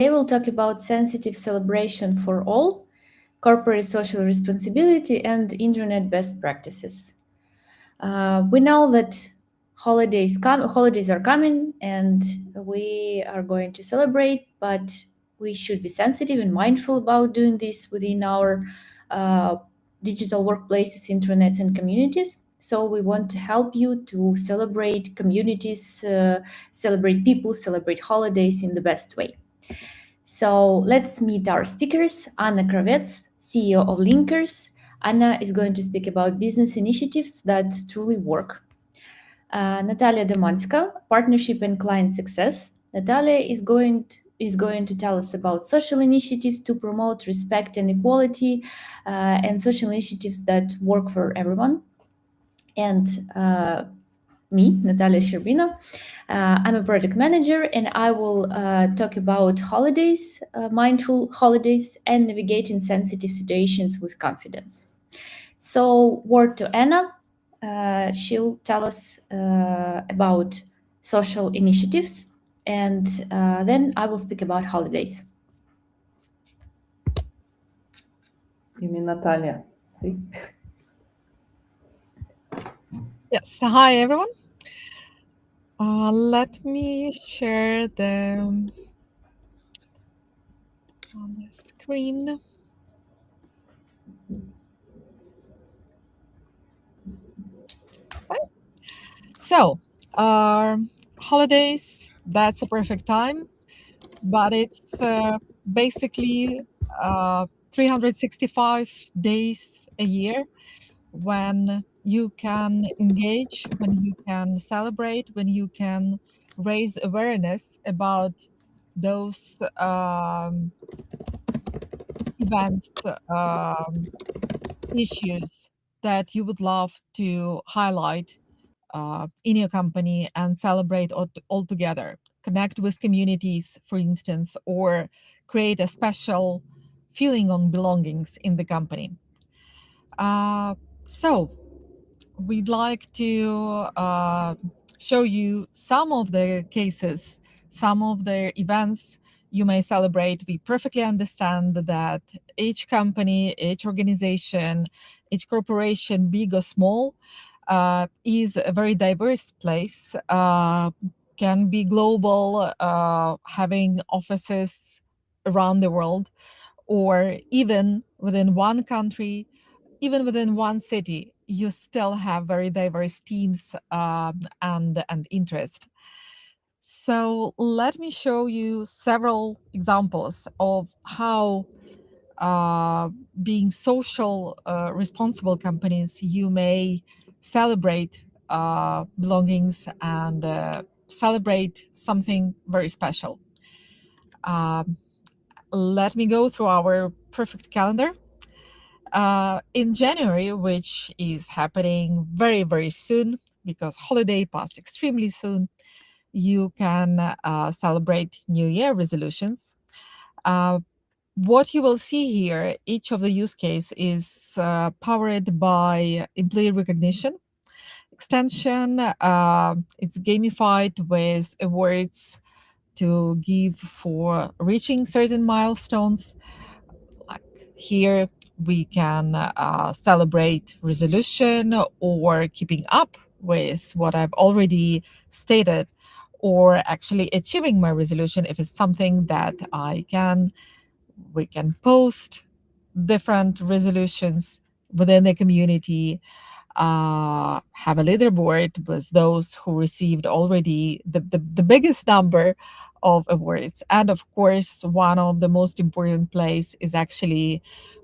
Today we'll talk about sensitive celebration for all, corporate social responsibility, and internet best practices. We know that holidays are coming, and we are going to celebrate, but we should be sensitive and mindful about doing this within our uh, digital workplaces, intranets, and communities. So we want to help you to celebrate communities, celebrate people, celebrate holidays in the best way. So let's meet our speakers. Anna Kravets, CEO of Linkers. Anna is going to speak about business initiatives that truly work. Natalia Demanska, Partnership and Client Success. Natalia is going to tell us about social initiatives to promote respect and equality and social initiatives that work for everyone. And me, Natalia Sherbina. I'm a project manager, and I will talk about holidays, mindful holidays, and navigating sensitive situations with confidence. So, word to Anna. She'll tell us about social initiatives, and then I will speak about holidays. You mean Natalia? See? Yes. Hi, everyone. Let me share the on the screen. Okay. So, holidays, that's a perfect time, but it's basically 365 days a year when you can engage, when you can celebrate, when you can raise awareness about those events, issues that you would love to highlight in your company and celebrate all together. Connect with communities, for instance, or create a special feeling on belongings in the company. So, we'd like to show you some of the cases, some of the events you may celebrate. We perfectly understand that each company, each organization, each corporation, big or small, is a very diverse place, can be global, having offices around the world, or even within one country, even within one city, you still have very diverse teams and interest. So let me show you several examples of how being social, responsible companies, you may celebrate belongings and celebrate something very special. Um, Let me go through our perfect calendar. In January, which is happening very, very soon because holiday passed extremely soon, you can celebrate New Year resolutions. Uh, what you will see here, each of the use case is powered by employee recognition extension. It's gamified with awards to give for reaching certain milestones. Like here, we can celebrate resolution or keeping up with what I've already stated, or actually achieving my resolution if it's something that we can post different resolutions within the community, have a leaderboard with those who received already the biggest number of awards. And of course, one of the most important place is actually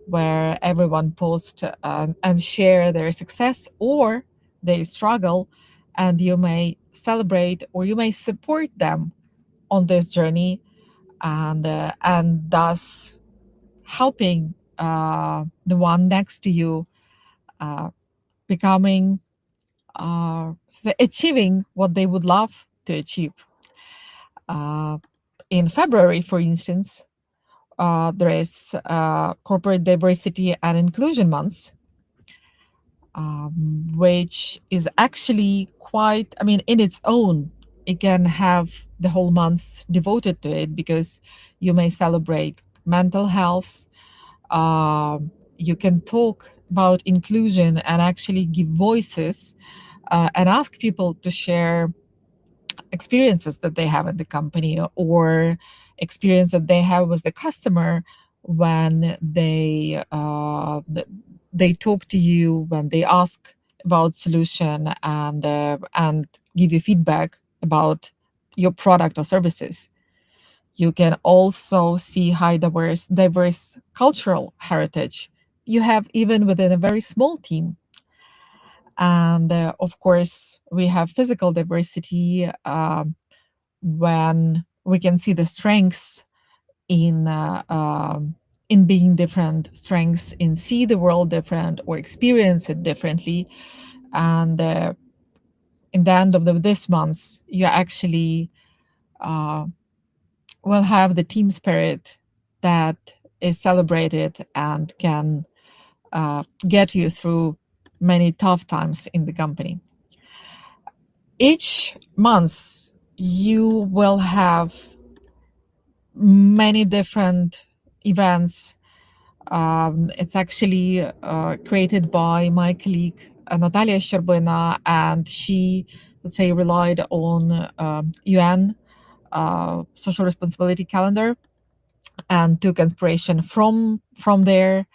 where everyone post and share their success or their struggle, and you may celebrate or you may support them on this journey, and thus helping the one next to you uh, becoming achieving what they would love to achieve. Uh, in February, for instance, there is Corporate Diversity and Inclusion Month, which is actually quite, I mean, in its own, it can have the whole month devoted to it, because you may celebrate mental health. You can talk about inclusion and actually give voices, and ask people to share experiences that they have at the company, or experience that they have with the customer when they talk to you, when they ask about solution, and give you feedback about your product or services. You can also see high diverse cultural heritage you have even within a very small team. And of course, we have physical diversity, when we can see the strengths in being different, strengths in see the world different or experience it differently. And in the end of this month, you actually uh, will have the team spirit that is celebrated and can get you through many tough times in the company. Each month, you will have many different events. It's actually created by my colleague Natalia Sherbina, and she, let's say, relied on UN social responsibility calendar and took inspiration from there,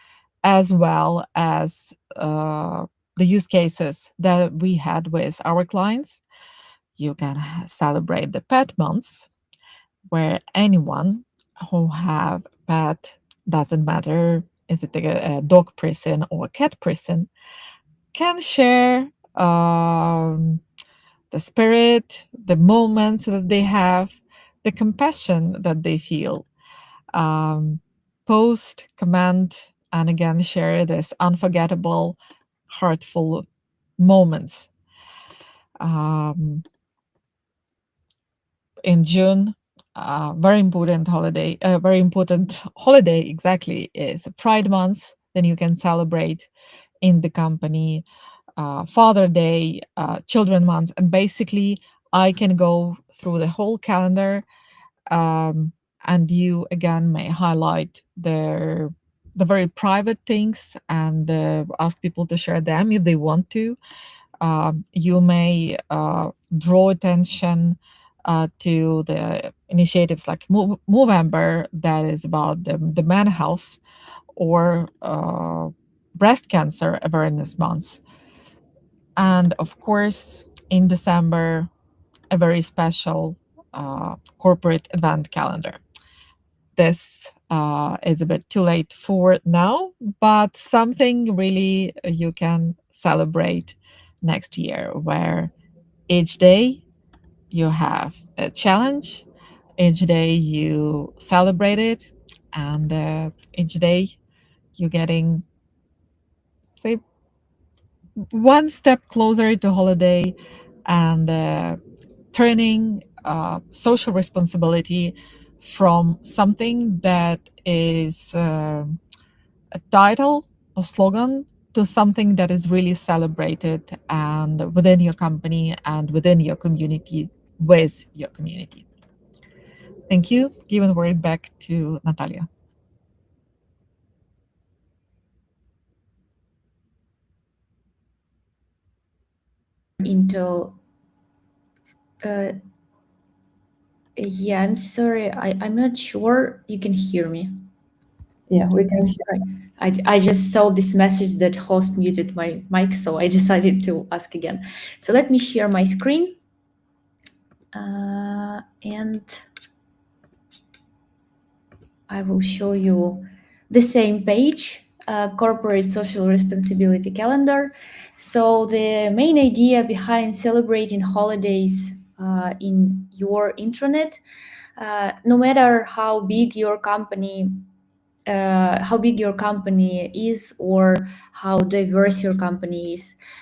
as well as the use cases that we had with our clients. You can celebrate the pet months, where anyone who have pet, doesn't matter is it a dog person or a cat person, can share the spirit, the moments that they have, the compassion that they feel. um, Post, comment, and again share this unforgettable, heartful moments. In June, very important holiday exactly is Pride Month. Then you can celebrate in the company Father Day, Children Month, and basically I can go through the whole calendar, and you again may highlight the very private things and ask people to share them if they want to. You may draw attention to the initiatives like Movember, that is about the man health, or breast cancer awareness month. And of course, in December, a very special corporate event calendar. This is a bit too late for now, but something really you can celebrate next year, where each day you have a challenge, each day you celebrate it, and each day you're getting, say, one step closer to holiday, and turning social responsibility from something that is a title or slogan to something that is really celebrated and within your company and within your community, with your community. Thank you. Giving word back to Natalia. Into yeah, I'm sorry, I'm not sure you can hear me. Yeah, we can hear. Right. I just saw this message that host muted my mic, so I decided to ask again. So let me share my screen. And I will show you the same page, corporate social responsibility calendar. So the main idea behind celebrating holidays in your intranet, no matter how big your company is or how diverse your company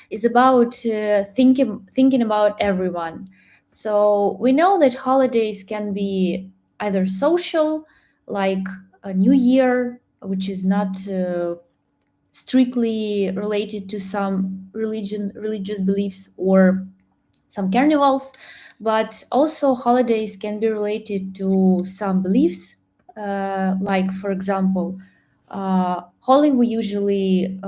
is about thinking about everyone. So we know that holidays can be either social, like a new year, which is not strictly related to some religious beliefs, or some carnivals But also holidays can be related to some beliefs, like for example, Holi we usually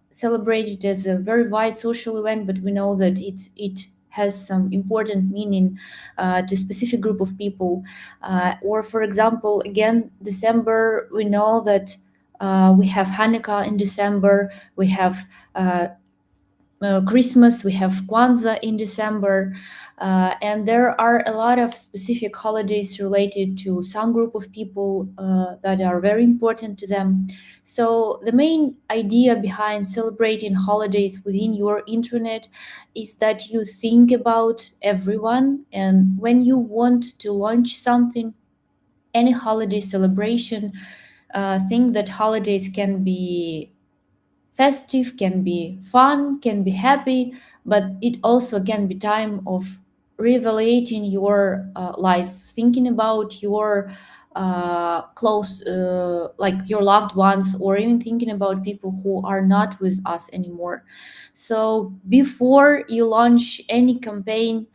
celebrate it as a very wide social event, but we know that it has some important meaning to a specific group of people. Or for example, again, December, we know that we have Hanukkah in December, we have Christmas, we have Kwanzaa in December, and there are a lot of specific holidays related to some group of people that are very important to them. So the main idea behind celebrating holidays within your intranet is that you think about everyone, and when you want to launch something, any holiday celebration, think that holidays can be festive, can be fun, can be happy, but it also can be time of reevaluating your life, thinking about your close, like your loved ones, or even thinking about people who are not with us anymore. So before you launch any campaign,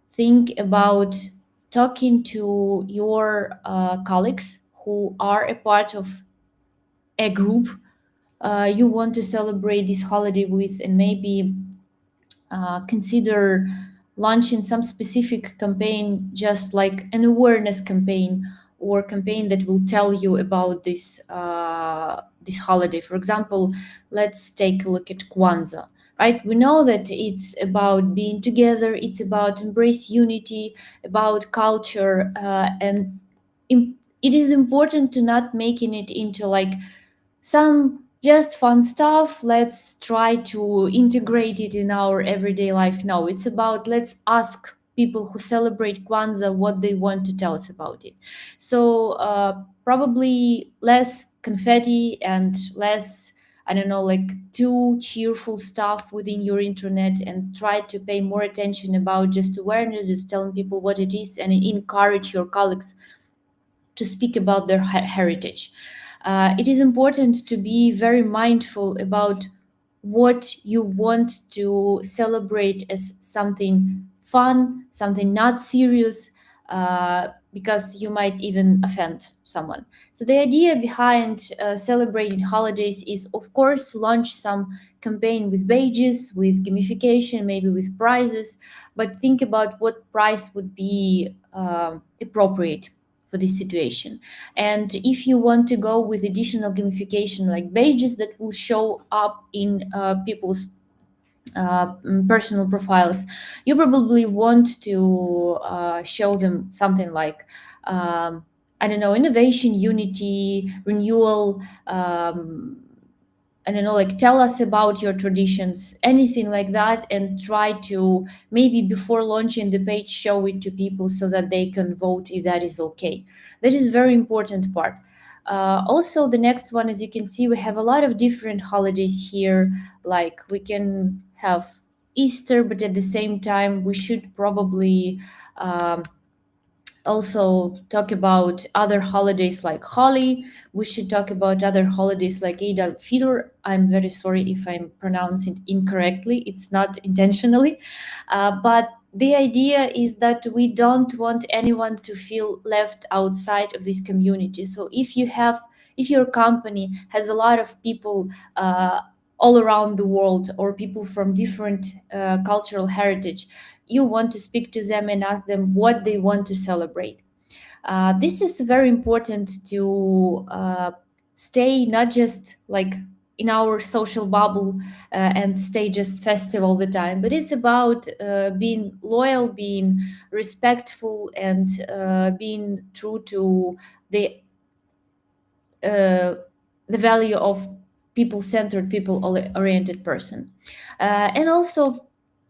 think about talking to your colleagues who are a part of a group you want to celebrate this holiday with, and maybe consider launching some specific campaign, just like an awareness campaign or campaign that will tell you about this holiday. For example, let's take a look at Kwanzaa. Right, we know that it's about being together, it's about embrace unity, about culture, and it is important to not making it into like some just fun stuff. Let's try to integrate it in our everyday life. No, it's about let's ask people who celebrate Kwanzaa what they want to tell us about it. So probably less confetti and less, I don't know, like too cheerful stuff within your internet, and try to pay more attention about just awareness, just telling people what it is, and encourage your colleagues to speak about their heritage. It is important to be very mindful about what you want to celebrate as something fun, something not serious, because you might even offend someone. So the idea behind celebrating holidays is, of course, launch some campaign with badges, with gamification, maybe with prizes, but think about what price would be appropriate for this situation. And if you want to go with additional gamification like badges that will show up in people's personal profiles, you probably want to show them something like, I don't know, innovation, unity, renewal. I don't know, like tell us about your traditions, anything like that, and try to maybe before launching the page show it to people so that they can vote if that is okay. That is very important part. Also, the next one, as you can see, we have a lot of different holidays here. Like we can have Easter, but at the same time, we should probably also talk about other holidays like Holi. We should talk about other holidays like Eid al-Fitr. I'm very sorry if I'm pronouncing it incorrectly. It's not intentionally. But the idea is that we don't want anyone to feel left outside of this community. So if your company has a lot of people all around the world, or people from different cultural heritage, you want to speak to them and ask them what they want to celebrate. This is very important to stay not just like in our social bubble and stay just festive all the time, but it's about being loyal, being respectful, and being true to the uh, the value of people-centered, people-oriented person. And also,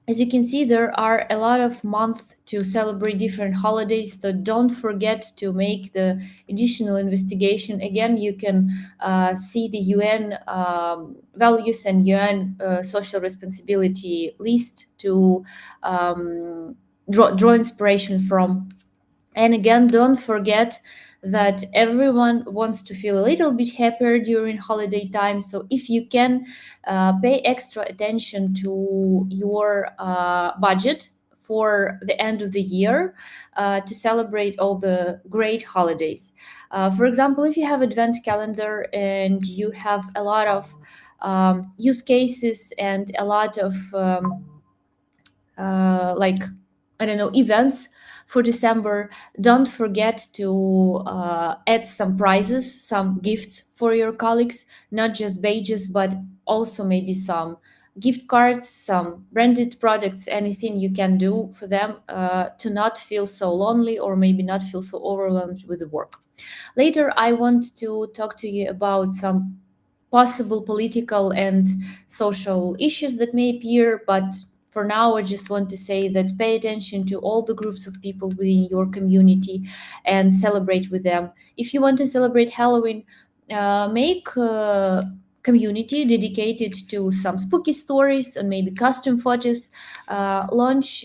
as you can see, there are a lot of months to celebrate different holidays, so don't forget to make the additional investigation. Again, you can see the UN values and UN social responsibility list to draw inspiration from. And again, don't forget that everyone wants to feel a little bit happier during holiday time. So if you can pay extra attention to your budget for the end of the year to celebrate all the great holidays. For example, if you have advent calendar and you have a lot of use cases and a lot of like, I don't know, events for December, don't forget to add some prizes, some gifts for your colleagues, not just badges, but also maybe some gift cards, some branded products, anything you can do for them to not feel so lonely or maybe not feel so overwhelmed with the work. Later, I want to talk to you about some possible political and social issues that may appear, but for now, I just want to say that pay attention to all the groups of people within your community and celebrate with them. If you want to celebrate Halloween, make community dedicated to some spooky stories and maybe custom photos. Launch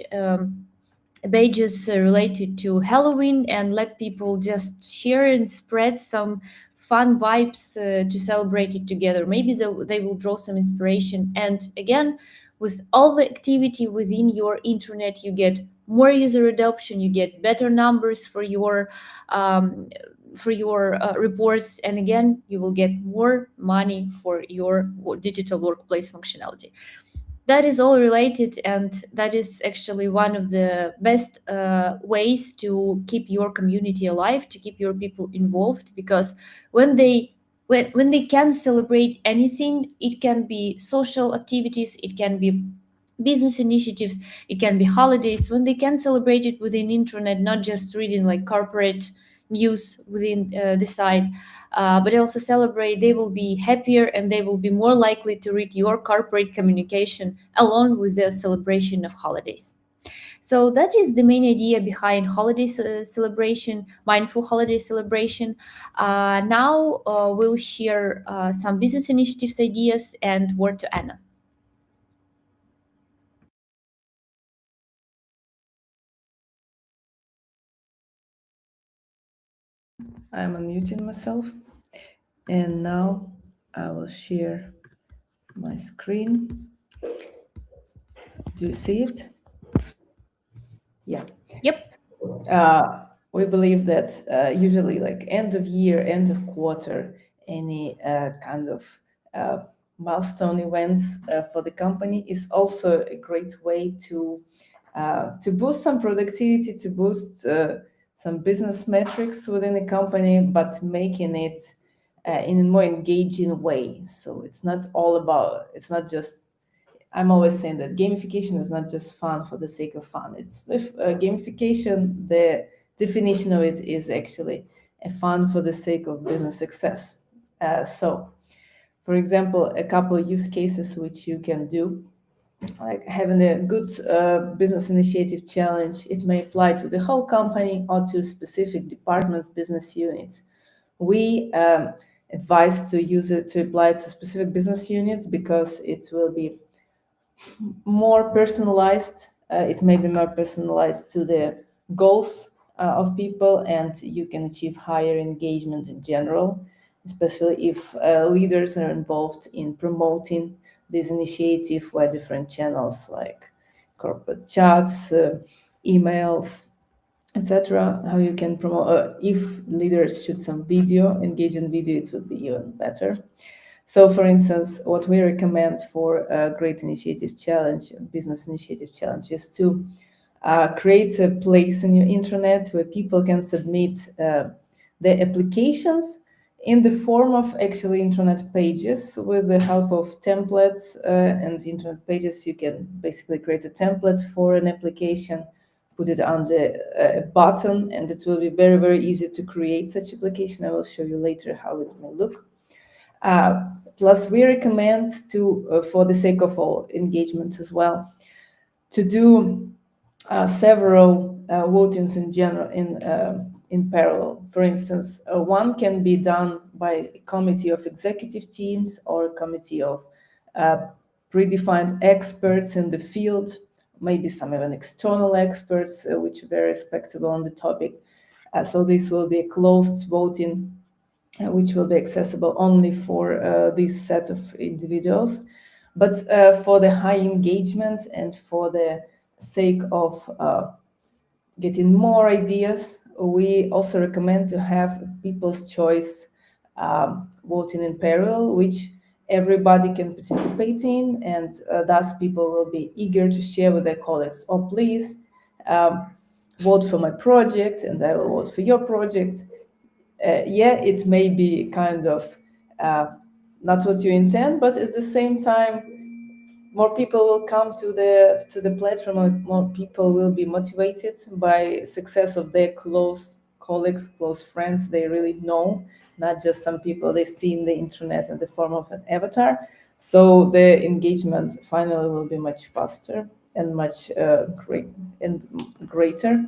pages related to Halloween and let people just share and spread some fun vibes to celebrate it together. Maybe they will draw some inspiration. And again, with all the activity within your intranet, you get more user adoption, you get better numbers um, for your reports, and again, you will get more money for your digital workplace functionality. That is all related, and that is actually one of the best ways to keep your community alive, to keep your people involved, because when they can celebrate anything, it can be social activities, it can be business initiatives, it can be holidays, when they can celebrate it within intranet, not just reading like corporate news within the site, but also celebrate, they will be happier and they will be more likely to read your corporate communication along with the celebration of holidays. So that is the main idea behind holiday celebration, mindful holiday celebration. Now we'll share some business initiatives ideas and word to Anna. I'm unmuting myself. And now I will share my screen. Do you see it? Yeah. Yep. We believe that usually like end of year, end of quarter, any kind of milestone events for the company is also a great way to boost some productivity, to boost some business metrics within the company, but making it in a more engaging way. So it's not just, I'm always saying that gamification is not just fun for the sake of fun. It's gamification, the definition of it is actually a fun for the sake of business success. So, for example, a couple of use cases which you can do, like having a good business initiative challenge. It may apply to the whole company or to specific departments, business units. We advise to use it to apply to specific business units because it will be more personalized. It may be more personalized to the goals of people, and you can achieve higher engagement in general, especially if leaders are involved in promoting this initiative via different channels like corporate chats, emails, etc. How you can promote, if leaders shoot some video, engage in video, it would be even better. So, for instance, what we recommend for a great initiative challenge, business initiative challenge, is to create a place in your intranet where people can submit their applications in the form of actually intranet pages. With the help of templates and intranet pages, you can basically create a template for an application, put it under a button, and it will be very, very easy to create such application. I will show you later how it will look. Plus, we recommend to, for the sake of all engagement as well, to do several votings in general in parallel. For instance, one can be done by a committee of executive teams or a committee of predefined experts in the field, maybe some even external experts, which are very respectable on the topic. So this will be a closed voting which will be accessible only for this set of individuals. But for the high engagement and for the sake of getting more ideas, we also recommend to have people's choice voting in parallel, which everybody can participate in, and thus people will be eager to share with their colleagues. Oh, please um, vote for my project, and I will vote for your project. Yeah, it may be kind of uh, not what you intend, but at the same time, more people will come to the platform, and more people will be motivated by success of their close colleagues, close friends they really know, not just some people they see in the internet in the form of an avatar. So the engagement finally will be much faster and much greater.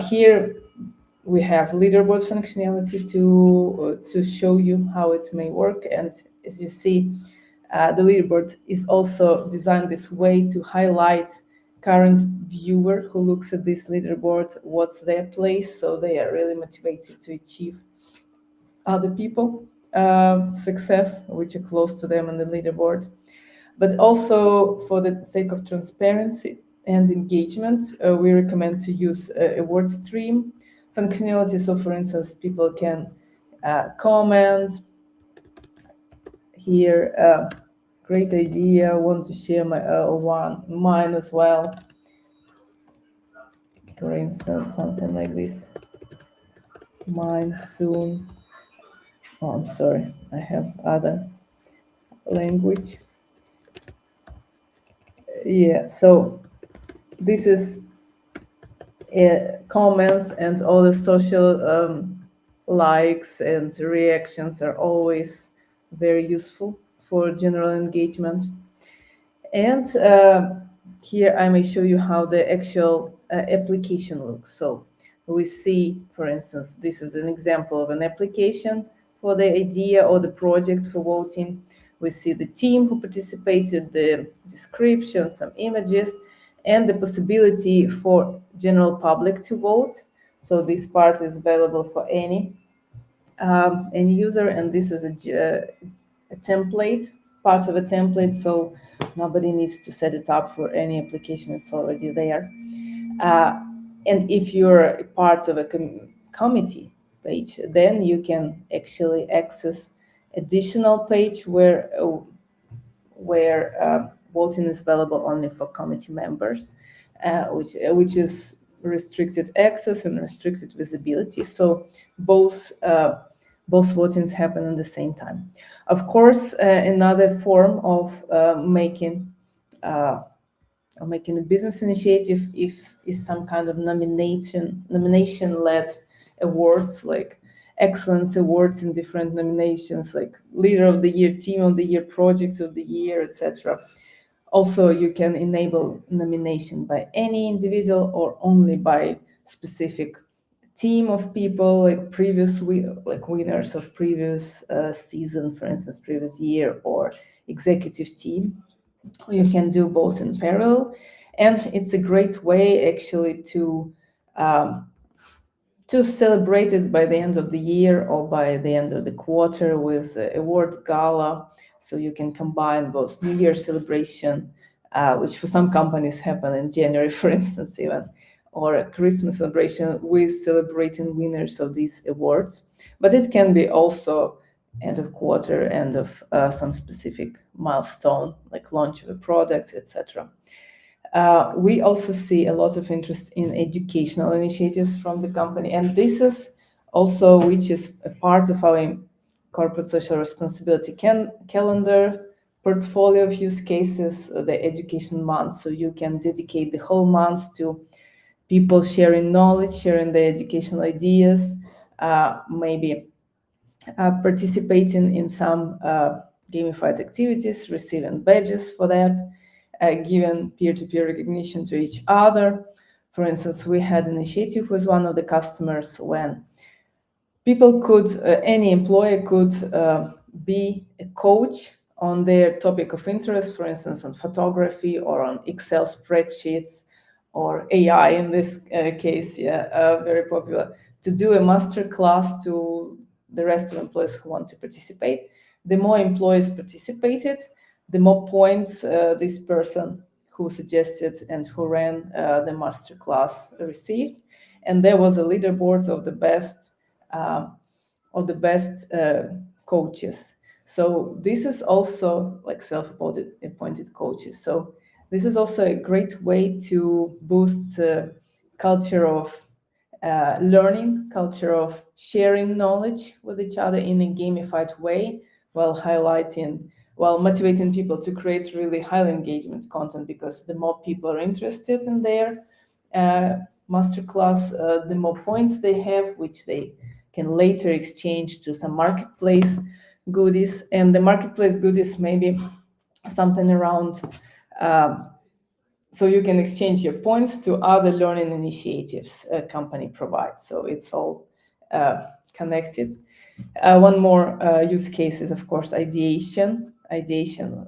Here we have leaderboard functionality to show you how it may work, and as you see, the leaderboard is also designed this way to highlight current viewer who looks at this leaderboard, what's their place, so they are really motivated to achieve other people success which are close to them on the leaderboard. But also for the sake of transparency and engagement, we recommend to use award stream functionality. So for instance, people can comment here, great idea, want to share mine as well. For instance, something like this, mine soon. Oh, I'm sorry, I have other language. Yeah, so this is comments, and all the social likes and reactions are always very useful for general engagement. And here I may show you how the actual application looks. So we see, for instance, this is an example of an application for the idea or the project for voting. We see the team who participated, the description, some images, and the possibility for general public to vote. So this part is available for any user, and this is a template, part of a template, so nobody needs to set it up for any application, it's already there. And if you're a part of a committee page, then you can actually access additional page where voting is available only for committee members, which is restricted access and restricted visibility. So both votings happen at the same time. Of course, another form of making a business initiative is some kind of nomination-led awards, like excellence awards in different nominations, like leader of the year, team of the year, projects of the year, etc. Also, you can enable nomination by any individual or only by specific team of people, like winners of previous season, for instance, previous year, or executive team. You can do both in parallel, and it's a great way actually to celebrate it by the end of the year or by the end of the quarter with award gala. So you can combine both New Year celebration, which for some companies happen in January, for instance, even, or a Christmas celebration with celebrating winners of these awards. But it can be also end of quarter, end of some specific milestone, like launch of a product, etc. We also see a lot of interest in educational initiatives from the company, and this is also which is a part of our corporate social responsibility calendar portfolio of use cases, the education month. So you can dedicate the whole month to people sharing knowledge, sharing their educational ideas, maybe participating in some gamified activities, receiving badges for that, giving peer-to-peer recognition to each other. For instance, we had an initiative with one of the customers when people could, any employee could be a coach on their topic of interest, for instance, on photography or on Excel spreadsheets or AI in this case, very popular, to do a master class to the rest of employees who want to participate. The more employees participated, the more points this person who suggested and who ran the masterclass received, and there was a leaderboard of the best coaches. So this is also like self-appointed coaches. So this is also a great way to boost culture of learning, culture of sharing knowledge with each other in a gamified way, while motivating people to create really high engagement content, because the more people are interested in their masterclass, the more points they have, which they can later exchange to some marketplace goodies. And the marketplace goodies maybe something around so you can exchange your points to other learning initiatives a company provides. So it's all connected. One more use case is, of course, ideation. Ideation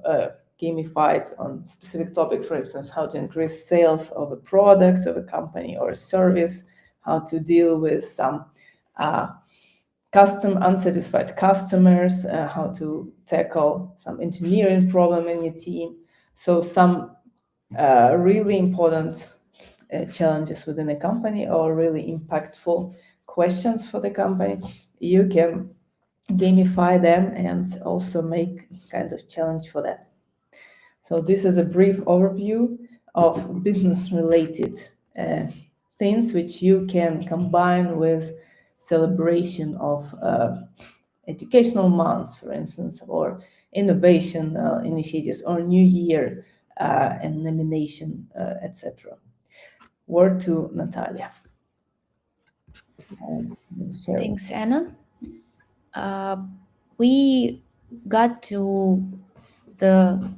gamified on specific topic, for instance, how to increase sales of a product of a company or a service, how to deal with some unsatisfied customers, how to tackle some engineering problem in your team. So some really important challenges within a company or really impactful questions for the company, you can gamify them and also make kind of challenge for that. So this is a brief overview of business-related things which you can combine with celebration of educational months, for instance, or innovation initiatives, or New Year and nomination, etc. Word to Natalia. Thanks, Anna. We got to the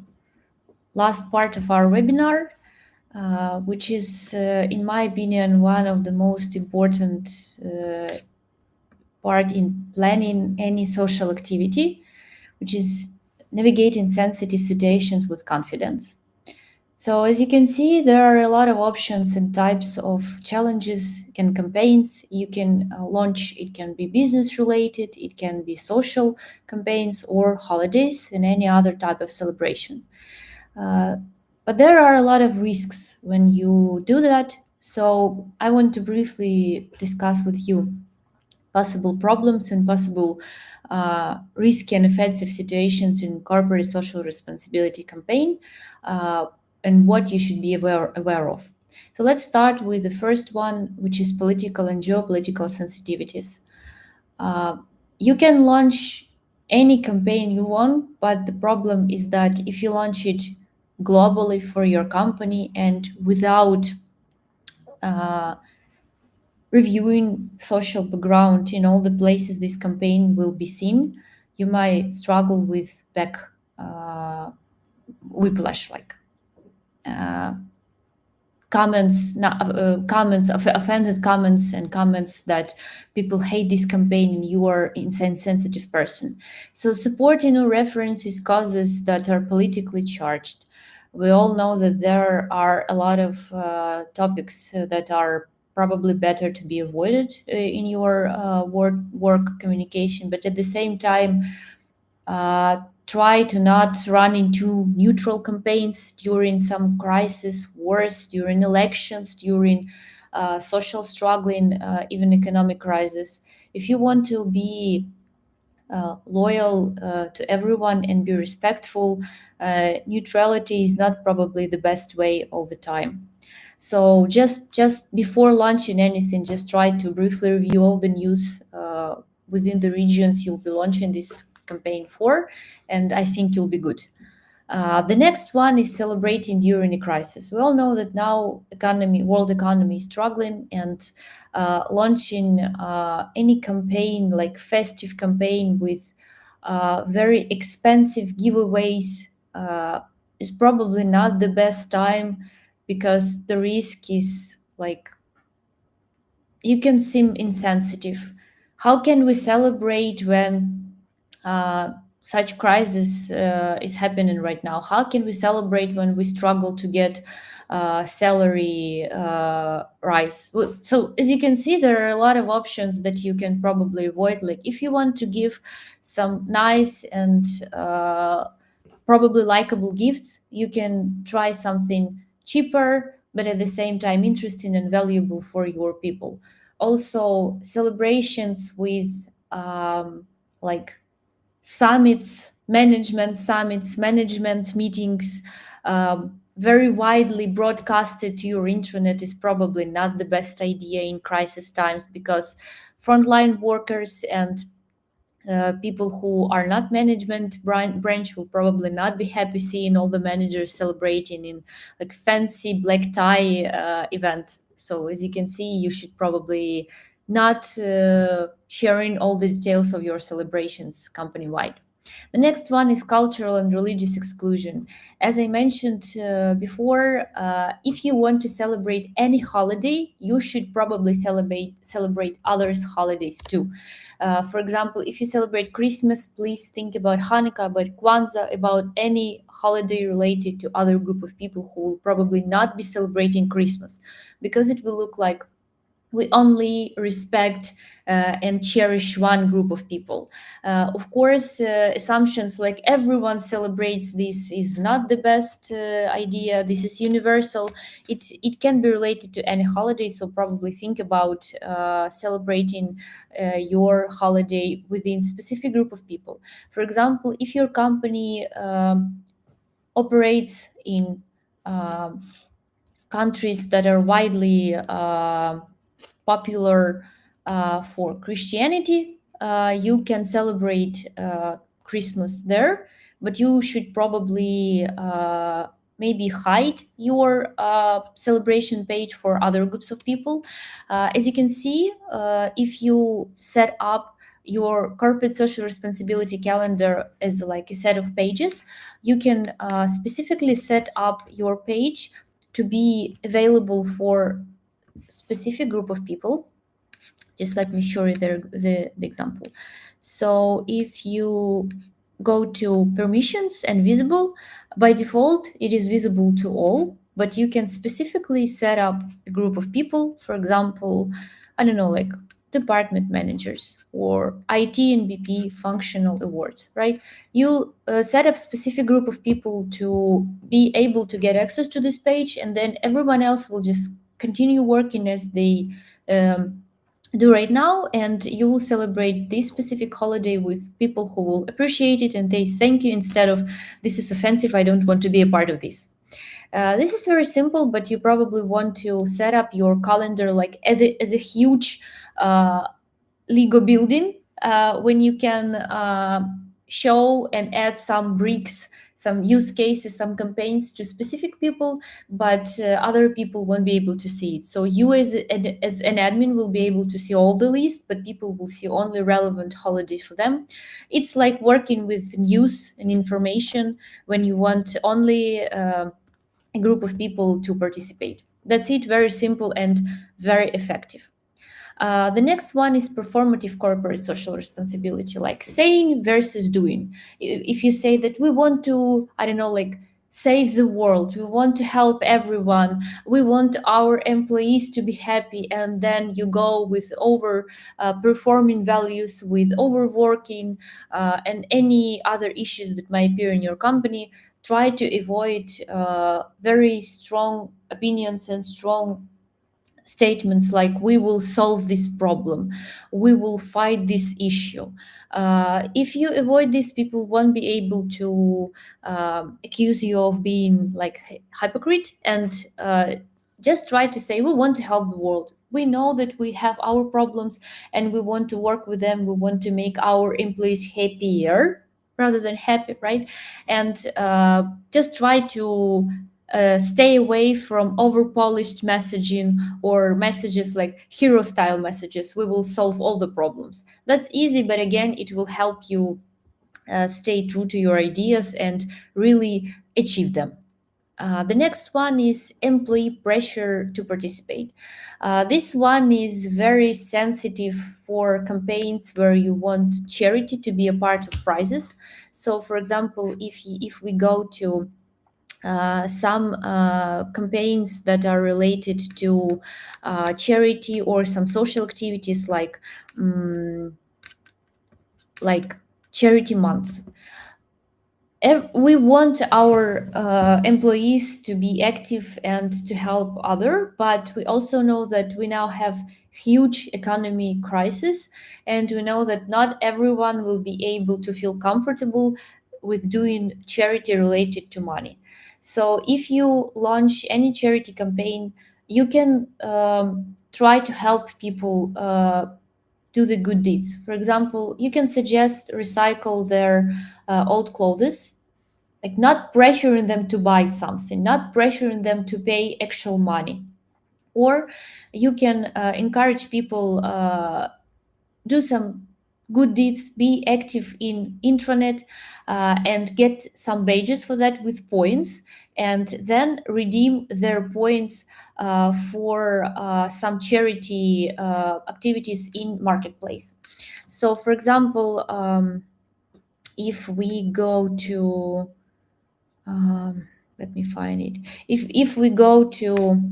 last part of our webinar, which is, in my opinion, one of the most important part in planning any social activity, which is navigating sensitive situations with confidence. So as you can see, there are a lot of options and types of challenges and campaigns you can launch. It can be business related, it can be social campaigns or holidays and any other type of celebration. But there are a lot of risks when you do that. So I want to briefly discuss with you possible problems and possible risky and offensive situations in corporate social responsibility campaign, and what you should be aware of. So let's start with the first one, which is political and geopolitical sensitivities. You can launch any campaign you want, but the problem is that if you launch it globally for your company and without reviewing social background in all the places this campaign will be seen, you might struggle with back whiplash, like offended comments and comments that people hate this campaign and you are insensitive person. So supporting or references causes that are politically charged. We all know that there are a lot of topics that are probably better to be avoided in your work communication, but at the same time, try to not run into neutral campaigns during some crisis, wars, during elections, during social struggling, even economic crisis. If you want to be loyal to everyone and be respectful, neutrality is not probably the best way all the time. So just before launching anything, just try to briefly review all the news within the regions you'll be launching this campaign for, and I think you'll be good. The next one is celebrating during a crisis. We all know that now world economy is struggling, and launching any campaign like festive campaign with very expensive giveaways is probably not the best time, because the risk is like you can seem insensitive. How can we celebrate when such crisis is happening right now? How can we celebrate when we struggle to get salary rise? So as you can see, there are a lot of options that you can probably avoid. Like if you want to give some nice and probably likable gifts. You can try something cheaper, but at the same time interesting and valuable for your people. Also, celebrations with like summits, management meetings, very widely broadcasted to your intranet is probably not the best idea in crisis times, because frontline workers and people who are not management branch will probably not be happy seeing all the managers celebrating in like fancy black tie event. So as you can see, you should probably not sharing all the details of your celebrations company wide. The next one is cultural and religious exclusion. As I mentioned before, if you want to celebrate any holiday, you should probably celebrate others' holidays too. For example, if you celebrate Christmas, please think about Hanukkah, about Kwanzaa, about any holiday related to other group of people who will probably not be celebrating Christmas, because it will look like we only respect and cherish one group of people. Of course, assumptions like everyone celebrates this is not the best idea. This is universal. It can be related to any holiday, so probably think about celebrating your holiday within specific group of people. For example, if your company operates in countries that are widely popular for Christianity, you can celebrate Christmas there, but you should probably maybe hide your celebration page for other groups of people. As you can see, if you set up your corporate social responsibility calendar as like a set of pages, you can specifically set up your page to be available for specific group of people. Just let me show you the example. So if you go to permissions and visible, by default it is visible to all, but you can specifically set up a group of people. For example, I don't know, like department managers or IT and BP functional awards, right? You set up specific group of people to be able to get access to this page, and then everyone else will just continue working as they do right now, and you will celebrate this specific holiday with people who will appreciate it and they thank you, instead of this is offensive, I don't want to be a part of this. This is very simple, but you probably want to set up your calendar like as a huge Lego building, when you can show and add some bricks, some use cases, some campaigns to specific people, but other people won't be able to see it. So you as an admin will be able to see all the list, but people will see only relevant holidays for them. It's like working with news and information when you want only a group of people to participate. That's it, very simple and very effective. The next one is performative corporate social responsibility, like saying versus doing. If you say that we want to, I don't know, like save the world, we want to help everyone, we want our employees to be happy, and then you go with over performing values, with overworking and any other issues that might appear in your company, try to avoid very strong opinions and strong statements like we will solve this problem, we will fight this issue. If you avoid this, people won't be able to accuse you of being like hypocrite, and just try to say we want to help the world, we know that we have our problems and we want to work with them, we want to make our employees happier rather than happy, right? And just try to stay away from over polished messaging or messages like hero style messages. We will solve all the problems. That's easy, but again, it will help you stay true to your ideas and really achieve them. The next one is employee pressure to participate. This one is very sensitive for campaigns where you want charity to be a part of prizes. So, for example, if we go to some campaigns that are related to charity or some social activities like charity month, We want our employees to be active and to help other, but we also know that we now have huge economy crisis, and we know that not everyone will be able to feel comfortable with doing charity related to money. So if you launch any charity campaign, you can try to help people do the good deeds. For example, you can suggest recycle their old clothes, like not pressuring them to buy something, not pressuring them to pay actual money. Or you can encourage people do some good deeds, be active in intranet, and get some badges for that with points, and then redeem their points for some charity activities in marketplace. So for example, if we go to let me find it. If we go to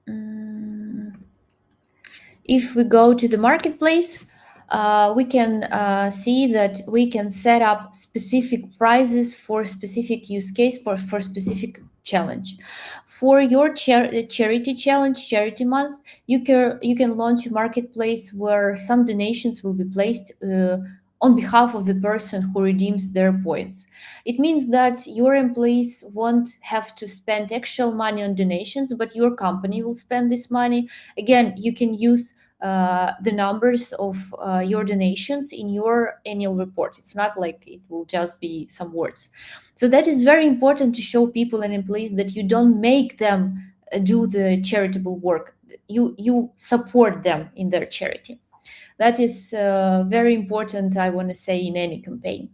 mm, if we go to the marketplace, we can see that we can set up specific prices for specific use case, for specific challenge. For your charity challenge, charity month, you can launch a marketplace where some donations will be placed on behalf of the person who redeems their points. It means that your employees won't have to spend actual money on donations, but your company will spend this money. Again, you can use the numbers of your donations in your annual report. It's not like it will just be some words. So that is very important to show people and employees that you don't make them do the charitable work. You support them in their charity. That is very important, I want to say, in any campaign.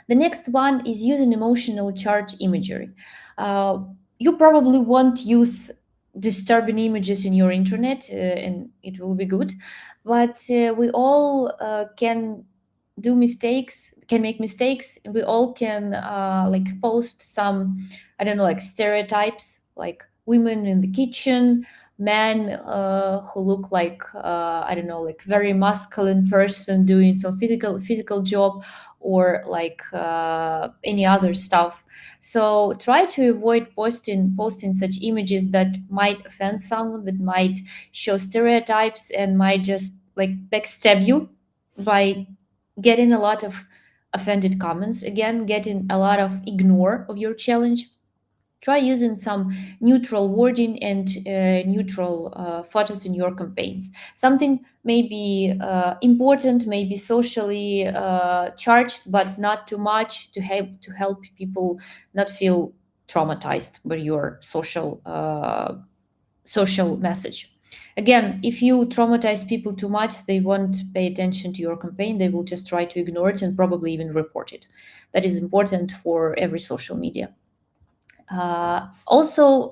The next one is using emotional charge imagery. You probably won't use disturbing images in your intranet, and it will be good. But we all can do mistakes, can make mistakes. We all can like post some, I don't know, like stereotypes, like women in the kitchen, men who look like I don't know, like very masculine person doing some physical job, or like any other stuff. So try to avoid posting such images that might offend someone, that might show stereotypes, and might just like backstab you by getting a lot of offended comments, again getting a lot of ignore of your challenge. Try using some neutral wording and neutral photos in your campaigns. Something may be important, may be socially charged, but not too much to help people not feel traumatized by your social message. Again, if you traumatize people too much, they won't pay attention to your campaign. They will just try to ignore it and probably even report it. That is important for every social media. Also,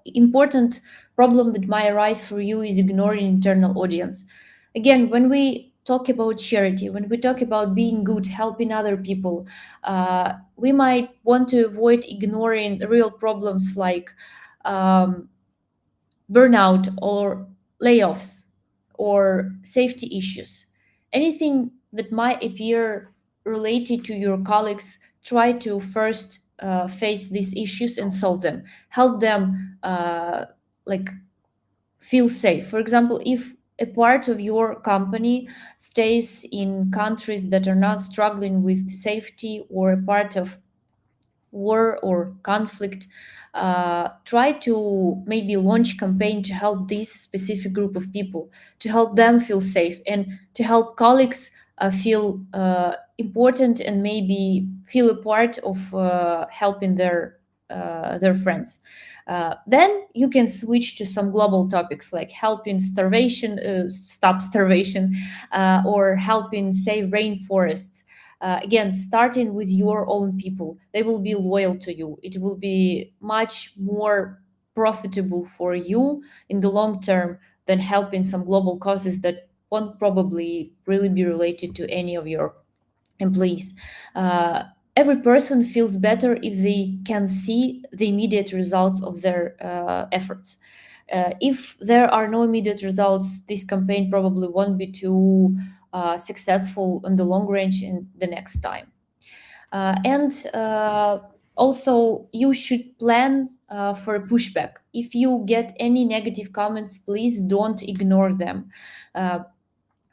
important problem that might arise for you is ignoring internal audience. Again, when we talk about charity, when we talk about being good, helping other people, we might want to avoid ignoring real problems like burnout or layoffs or safety issues. Anything that might appear related to your colleagues, try to first face these issues and solve them. Help them like feel safe. For example, if a part of your company stays in countries that are not struggling with safety, or a part of war or conflict, try to maybe launch campaign to help this specific group of people, to help them feel safe, and to help colleagues feel important, and maybe feel a part of helping their friends. Then you can switch to some global topics like helping stop starvation, or helping save rainforests. Again, starting with your own people, they will be loyal to you. It will be much more profitable for you in the long term than helping some global causes that won't probably really be related to any of your employees. Uh, every person feels better if they can see the immediate results of their efforts. If there are no immediate results, this campaign probably won't be too successful on the long range in the next time. And also, you should plan for a pushback. If you get any negative comments, please don't ignore them.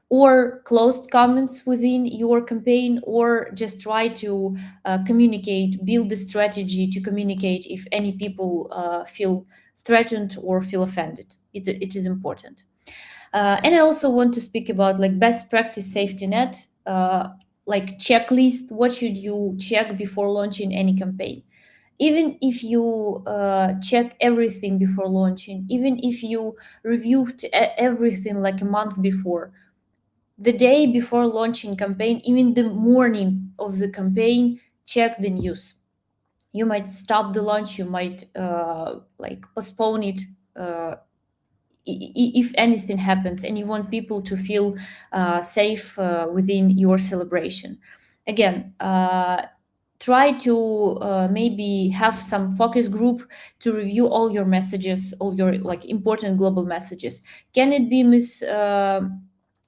Or closed comments within your campaign, or just try to communicate, build a strategy to communicate if any people feel threatened or feel offended. It is important. And I also want to speak about like best practice safety net, like checklist. What should you check before launching any campaign? Even if you check everything before launching, even if you reviewed everything like a month before, the day before launching campaign, even the morning of the campaign, check the news. You might stop the launch, you might like postpone it, if anything happens and you want people to feel safe within your celebration. Again, try to maybe have some focus group to review all your messages, all your like important global messages. Can it be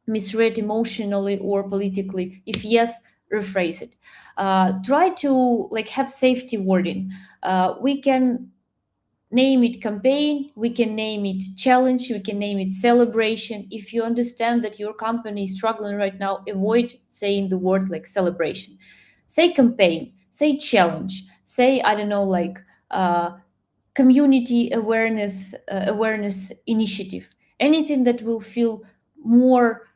misread emotionally or politically? If yes, rephrase it. Try to like have safety wording. We can name it campaign, we can name it challenge, we can name it celebration. If you understand that your company is struggling right now, avoid saying the word like celebration. Say campaign, say challenge, say, I don't know, like community awareness initiative. Anything that will feel more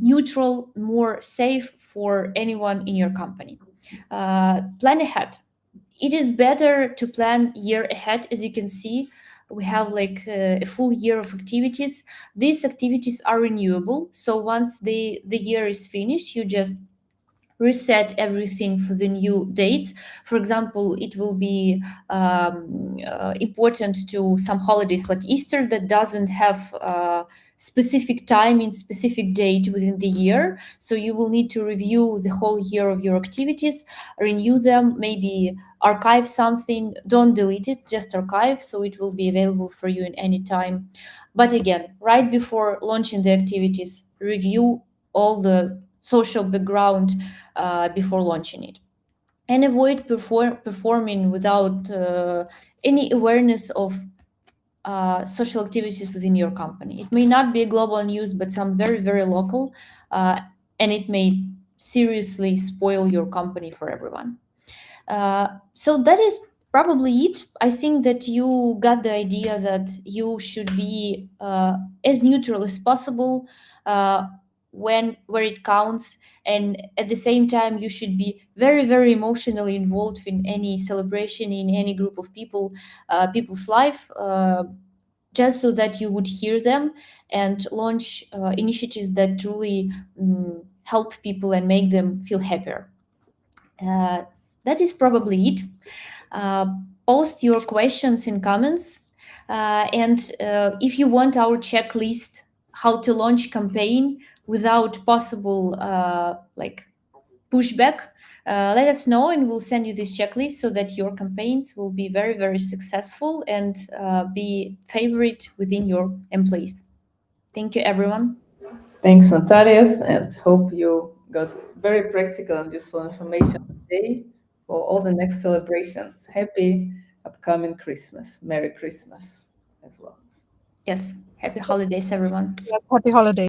neutral, more safe for anyone in your company. Plan ahead. It is better to plan year ahead. As you can see, we have like a full year of activities. These activities are renewable, so once the year is finished, you just reset everything for the new dates. For example, it will be important to some holidays like Easter that doesn't have specific time in specific date within the year. So you will need to review the whole year of your activities, renew them, maybe archive something. Don't delete it, just archive, so it will be available for you in any time. But again, right before launching the activities, review all the social background before launching it, and avoid performing without any awareness of social activities within your company. It may not be global news, but some very, very local, and it may seriously spoil your company for everyone. So that is probably it. I think that you got the idea that you should be as neutral as possible where it counts, and at the same time you should be very, very emotionally involved in any celebration, in any group of people's life, just so that you would hear them and launch initiatives that truly help people and make them feel happier. uh, that is probably it. Uh, Post your questions in comments. And if you want our checklist, how to launch campaign without possible like pushback, let us know and we'll send you this checklist so that your campaigns will be very, very successful and be favorite within your employees. Thank you, everyone. Thanks, Natalias, and hope you got very practical and useful information today for all the next celebrations. Happy upcoming Christmas. Merry Christmas as well. Yes, happy holidays, everyone. Yes, happy holidays.